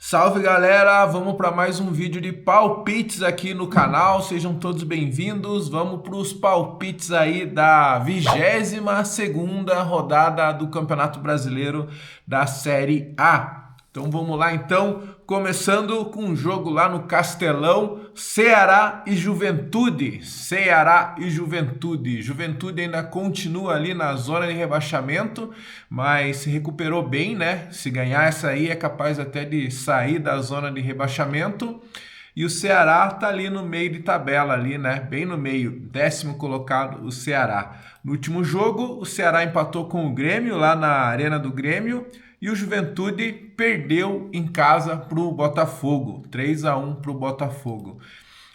Salve galera, vamos para mais um vídeo de palpites aqui no canal, sejam todos bem-vindos. Vamos para os palpites aí da 22ª rodada do Campeonato Brasileiro da Série A. Então vamos lá então, começando com um jogo lá no Castelão, Ceará e Juventude. Ceará e Juventude. Juventude ainda continua ali na zona de rebaixamento, mas se recuperou bem, né? Se ganhar essa aí é capaz até de sair da zona de rebaixamento. E o Ceará tá ali no meio de tabela ali, né? Bem no meio, 10º colocado o Ceará. No último jogo, o Ceará empatou com o Grêmio lá na Arena do Grêmio. E o Juventude perdeu em casa para o Botafogo, 3-1 para o Botafogo.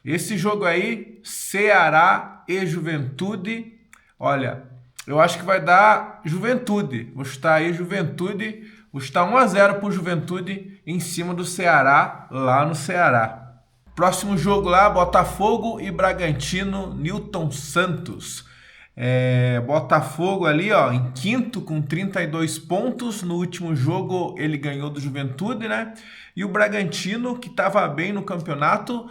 Esse jogo aí, Ceará e Juventude, olha, eu acho que vai dar Juventude. Vou chutar aí Juventude, vou chutar 1-0 para o Juventude em cima do Ceará, lá no Ceará. Próximo jogo lá, Botafogo e Bragantino, Newton Santos. Botafogo ali, ó, em quinto com 32 pontos. No último jogo ele ganhou do Juventude, né? E o Bragantino, que estava bem no campeonato,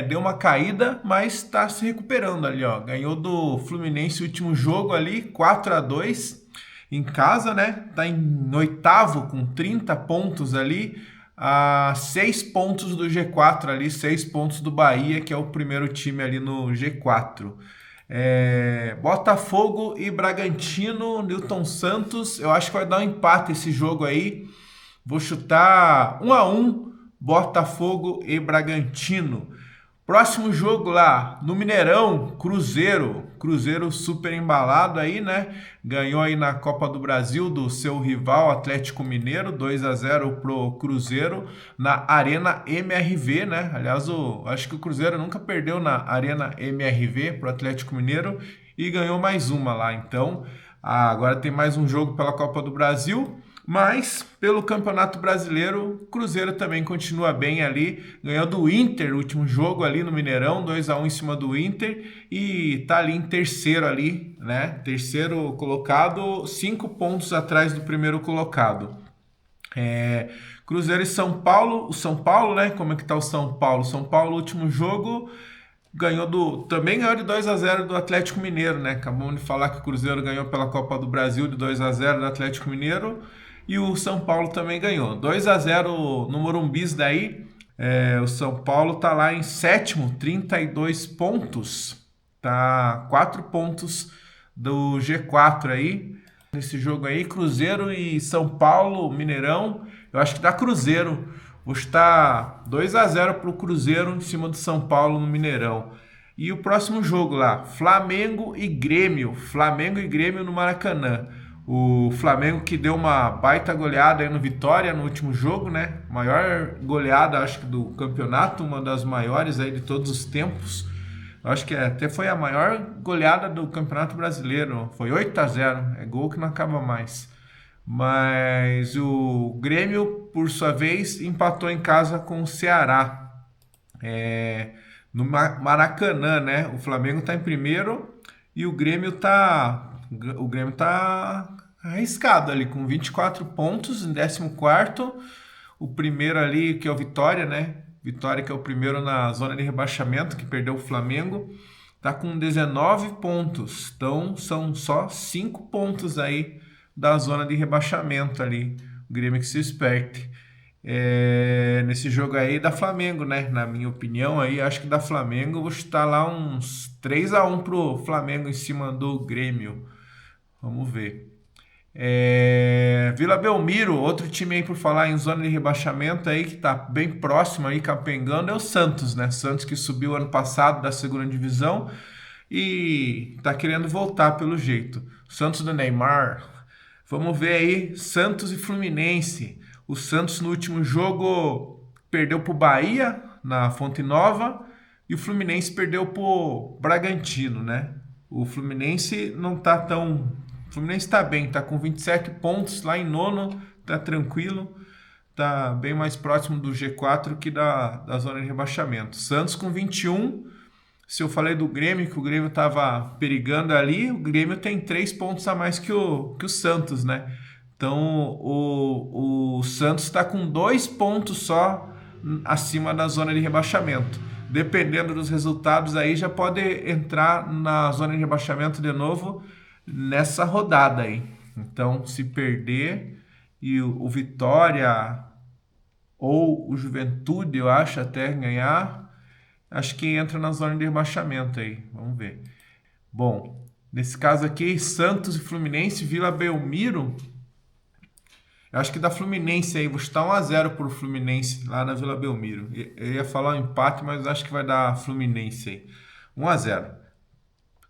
deu uma caída, mas está se recuperando ali, ó. Ganhou do Fluminense o último jogo ali, 4-2 em casa, né? Tá em oitavo com 30 pontos ali, a 6 pontos do G4 ali, 6 pontos do Bahia, que é o primeiro time ali no G4. Botafogo e Bragantino, Newton Santos, eu acho que vai dar um empate esse jogo aí. Vou chutar 1-1, Botafogo e Bragantino. Próximo jogo lá no Mineirão, Cruzeiro super embalado aí, né? Ganhou aí na Copa do Brasil do seu rival Atlético Mineiro, 2-0 pro Cruzeiro na Arena MRV, né? Aliás, acho que o Cruzeiro nunca perdeu na Arena MRV pro Atlético Mineiro e ganhou mais uma lá. Então, agora tem mais um jogo pela Copa do Brasil. Mas, pelo Campeonato Brasileiro, o Cruzeiro também continua bem ali. Ganhou do Inter o último jogo ali no Mineirão, 2-1 em cima do Inter. E tá ali em terceiro ali, né? Terceiro colocado, 5 pontos atrás do primeiro colocado. Cruzeiro e São Paulo. O São Paulo, né? Como é que tá o São Paulo? São Paulo, último jogo, também ganhou de 2-0 do Atlético Mineiro, né? Acabamos de falar que o Cruzeiro ganhou pela Copa do Brasil de 2-0 do Atlético Mineiro. E o São Paulo também ganhou. 2-0 no Morumbis daí. O São Paulo tá lá em sétimo, 32 pontos. Tá 4 pontos do G4 aí. Nesse jogo aí, Cruzeiro e São Paulo, Mineirão. Eu acho que dá Cruzeiro. Vou estar 2-0 pro Cruzeiro em cima do São Paulo no Mineirão. E o próximo jogo lá, Flamengo e Grêmio. Flamengo e Grêmio no Maracanã. O Flamengo que deu uma baita goleada aí no Vitória no último jogo, né? Maior goleada, acho que do campeonato, uma das maiores aí de todos os tempos. Acho que até foi a maior goleada do Campeonato Brasileiro. Foi 8-0, é gol que não acaba mais. Mas o Grêmio, por sua vez, empatou em casa com o Ceará. No Maracanã, né? O Flamengo tá em primeiro e o Grêmio tá arriscado ali, com 24 pontos em 14º. O primeiro ali, que é o Vitória, né? Vitória, que é o primeiro na zona de rebaixamento, que perdeu o Flamengo, tá com 19 pontos. Então, são só 5 pontos aí da zona de rebaixamento ali. O Grêmio que se esperte. Nesse jogo aí da Flamengo, né? Na minha opinião aí, acho que da Flamengo, vou chutar lá uns 3-1 pro Flamengo em cima do Grêmio. Vamos ver. Vila Belmiro, outro time aí por falar em zona de rebaixamento aí, que tá bem próximo aí, capengando, é o Santos, né? Santos que subiu ano passado da segunda divisão e tá querendo voltar pelo jeito. Santos do Neymar. Vamos ver aí, Santos e Fluminense. O Santos no último jogo perdeu pro Bahia, na Fonte Nova, e o Fluminense perdeu pro Bragantino, né? O Fluminense não tá tão... O Fluminense tá bem, tá com 27 pontos lá em nono, tá tranquilo, tá bem mais próximo do G4 que da zona de rebaixamento. Santos com 21, se eu falei do Grêmio, que o Grêmio tava perigando ali, o Grêmio tem 3 pontos a mais que o Santos, né? Então o Santos está com 2 pontos só acima da zona de rebaixamento. Dependendo dos resultados aí, já pode entrar na zona de rebaixamento de novo nessa rodada aí. Então, se perder e o Vitória ou o Juventude, eu acho, até ganhar, acho que entra na zona de rebaixamento aí. Vamos ver. Bom, nesse caso aqui, Santos e Fluminense, Vila Belmiro. Eu acho que da Fluminense aí, vou chutar 1-0 pro Fluminense lá na Vila Belmiro. Eu ia falar um empate, mas acho que vai dar Fluminense aí. 1-0.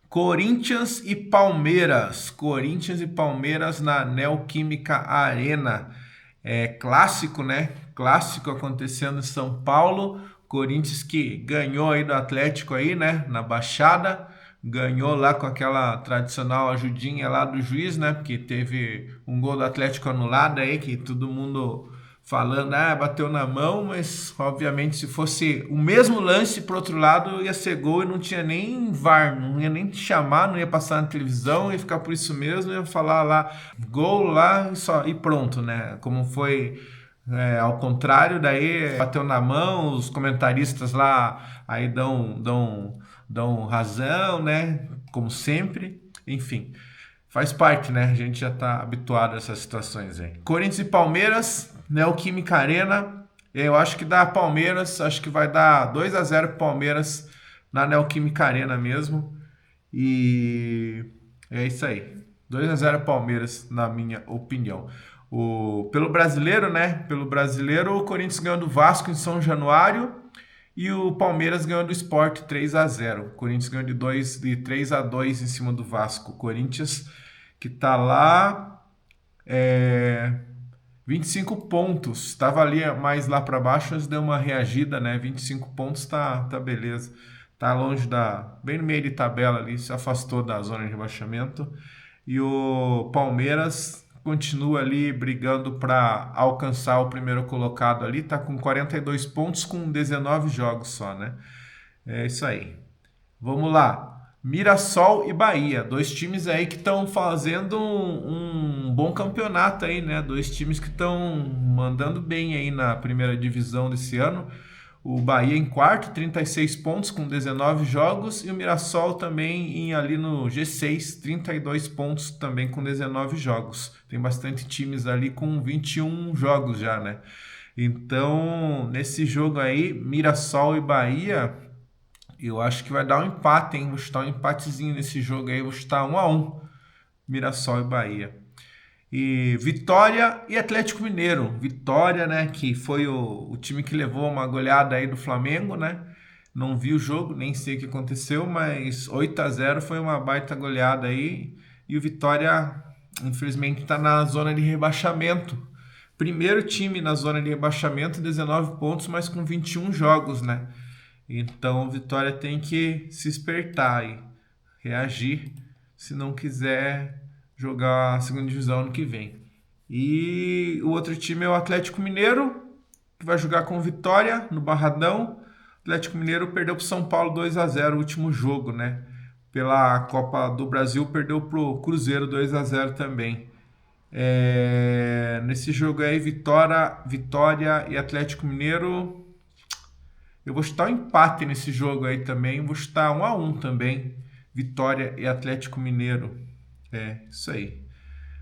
Corinthians e Palmeiras. Corinthians e Palmeiras na Neoquímica Arena. É clássico, né? Clássico acontecendo em São Paulo. Corinthians que ganhou aí do Atlético aí, né? Na Baixada. Ganhou lá com aquela tradicional ajudinha lá do juiz, né? Porque teve um gol do Atlético anulado aí, que todo mundo falando, bateu na mão, mas obviamente se fosse o mesmo lance pro outro lado ia ser gol e não tinha nem VAR, não ia nem chamar, não ia passar na televisão, ia ficar por isso mesmo, ia falar lá, gol lá e pronto, né? Como foi ao contrário, daí bateu na mão, os comentaristas lá aí dão razão, né? Como sempre, enfim. Faz parte, né? A gente já tá habituado a essas situações aí. Corinthians e Palmeiras, Neoquímica Arena. Eu acho que dá Palmeiras, acho que vai dar 2-0 pro Palmeiras na Neoquímica Arena mesmo. E é isso aí. 2-0 Palmeiras, na minha opinião. Pelo brasileiro, né? Pelo brasileiro, o Corinthians ganhou do Vasco em São Januário e o Palmeiras ganhou do Sport 3-0. O Corinthians ganhou de 3-2 em cima do Vasco. O Corinthians que tá lá 25 pontos. Estava ali mais lá para baixo, mas deu uma reagida, né? 25 pontos tá beleza. Tá longe bem no meio de tabela ali, se afastou da zona de rebaixamento. E o Palmeiras continua ali brigando para alcançar o primeiro colocado ali, tá com 42 pontos com 19 jogos só, né? É isso aí. Vamos lá. Mirassol e Bahia, 2 times aí que estão fazendo um bom campeonato aí, né? 2 times que estão mandando bem aí na primeira divisão desse ano. O Bahia em quarto, 36 pontos com 19 jogos. E o Mirassol também ali no G6, 32 pontos também com 19 jogos. Tem bastante times ali com 21 jogos já, né? Então, nesse jogo aí, Mirassol e Bahia, eu acho que vai dar um empate, hein? Vou chutar um empatezinho nesse jogo aí. Vou chutar 1-1, Mirassol e Bahia. E Vitória e Atlético Mineiro. Vitória, né, que foi o time que levou uma goleada aí do Flamengo, né? Não vi o jogo, nem sei o que aconteceu, mas 8-0 foi uma baita goleada aí. E o Vitória, infelizmente, está na zona de rebaixamento. Primeiro time na zona de rebaixamento, 19 pontos, mas com 21 jogos, né? Então, o Vitória tem que se espertar e reagir se não quiser jogar a segunda divisão ano que vem. E o outro time é o Atlético Mineiro, que vai jogar com Vitória no Barradão. O Atlético Mineiro perdeu para o São Paulo 2-0 o último jogo, né? Pela Copa do Brasil, perdeu para o Cruzeiro 2-0 também. Nesse jogo aí, Vitória e Atlético Mineiro. Eu vou chutar um empate nesse jogo aí também. Vou chutar 1-1 também. Vitória e Atlético Mineiro. Isso aí.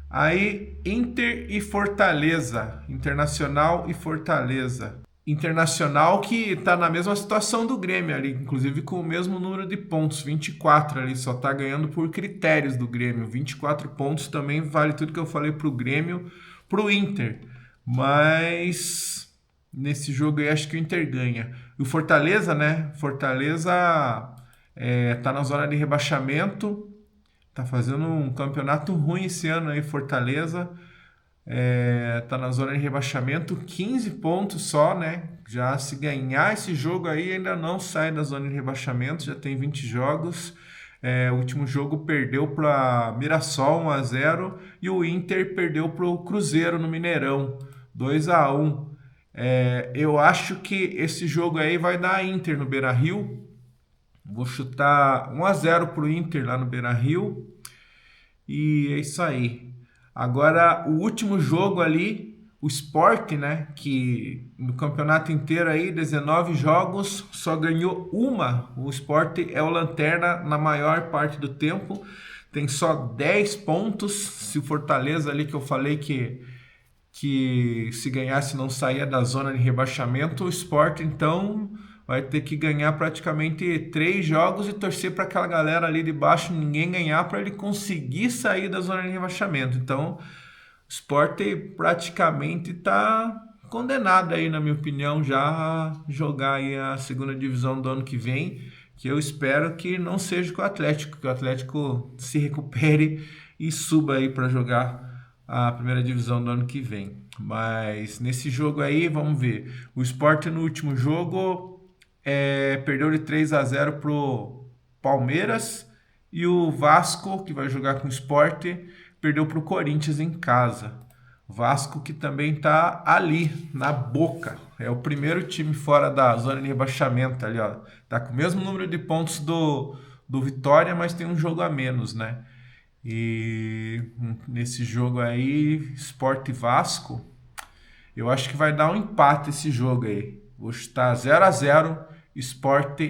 Aí, Inter e Fortaleza. Internacional e Fortaleza. Internacional que tá na mesma situação do Grêmio ali, inclusive com o mesmo número de pontos, 24 ali, só tá ganhando por critérios do Grêmio. 24 pontos também vale tudo que eu falei pro Grêmio, pro Inter. Mas nesse jogo aí acho que o Inter ganha. E o Fortaleza, né? Fortaleza tá na zona de rebaixamento. Tá fazendo um campeonato ruim esse ano aí, Fortaleza. Tá na zona de rebaixamento, 15 pontos só, né? Já se ganhar esse jogo aí, ainda não sai da zona de rebaixamento, já tem 20 jogos. O último jogo perdeu para Mirassol 1-0 e o Inter perdeu para o Cruzeiro no Mineirão 2-1. Eu acho que esse jogo aí vai dar Inter no Beira-Rio. Vou chutar 1-0 pro Inter lá no Beira-Rio. E é isso aí. Agora, o último jogo ali, o Sport, né, que no campeonato inteiro aí, 19 jogos, só ganhou uma. O Sport é o lanterna na maior parte do tempo, tem só 10 pontos. Se o Fortaleza ali, que eu falei que se ganhasse não saía da zona de rebaixamento, o Sport então vai ter que ganhar praticamente 3 jogos e torcer para aquela galera ali de baixo ninguém ganhar para ele conseguir sair da zona de rebaixamento. Então, o Sport praticamente está condenado aí, na minha opinião, já a jogar aí a segunda divisão do ano que vem, que eu espero que não seja com o Atlético, que o Atlético se recupere e suba aí para jogar a primeira divisão do ano que vem. Mas nesse jogo aí, vamos ver. O Sport no último jogo perdeu de 3-0 pro Palmeiras, e o Vasco, que vai jogar com o Sport, perdeu pro Corinthians em casa. O Vasco que também tá ali, na boca. É o primeiro time fora da zona de rebaixamento ali, ó. Tá com o mesmo número de pontos do Vitória, mas tem um jogo a menos, né? E nesse jogo aí, Sport e Vasco, eu acho que vai dar um empate esse jogo aí. Vou chutar 0-0, Sport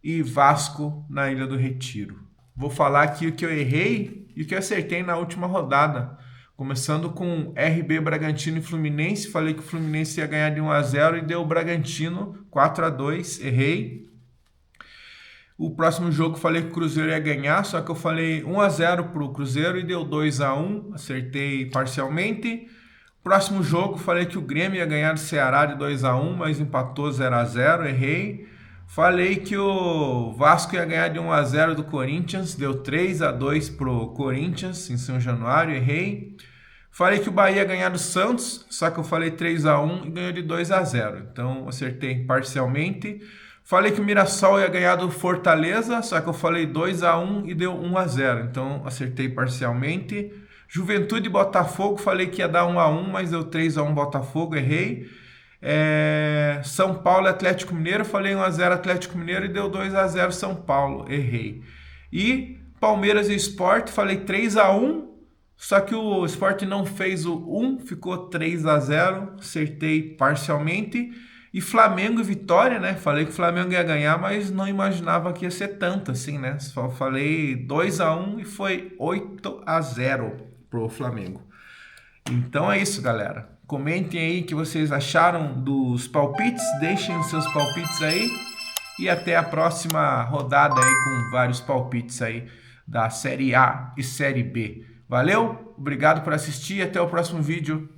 e Vasco na Ilha do Retiro. Vou falar aqui o que eu errei e o que eu acertei na última rodada. Começando com RB, Bragantino e Fluminense. Falei que o Fluminense ia ganhar de 1-0 e deu o Bragantino 4-2. Errei. O próximo jogo falei que o Cruzeiro ia ganhar, só que eu falei 1-0 para o Cruzeiro e deu 2-1. Acertei parcialmente. Próximo jogo falei que o Grêmio ia ganhar do Ceará de 2-1, mas empatou 0-0. Errei. Falei que o Vasco ia ganhar de 1-0 do Corinthians, deu 3-2 pro Corinthians em São Januário, errei. Falei que o Bahia ia ganhar do Santos, só que eu falei 3-1 e ganhou de 2-0, então acertei parcialmente. Falei que o Mirassol ia ganhar do Fortaleza, só que eu falei 2-1 e deu 1-0, então acertei parcialmente. Juventude e Botafogo, falei que ia dar 1-1, mas deu 3-1 Botafogo, errei. São Paulo e Atlético Mineiro, falei 1-0 Atlético Mineiro e deu 2-0 São Paulo, errei. E Palmeiras e Sport, falei 3-1, só que o Sport não fez o 1, ficou 3-0, acertei parcialmente. E Flamengo e Vitória, né? Falei que o Flamengo ia ganhar, mas não imaginava que ia ser tanto assim, né? Só falei 2-1 e foi 8-0 pro Flamengo. Então é isso, galera. Comentem aí o que vocês acharam dos palpites, deixem os seus palpites aí e até a próxima rodada aí com vários palpites aí da Série A e Série B. Valeu, obrigado por assistir e até o próximo vídeo.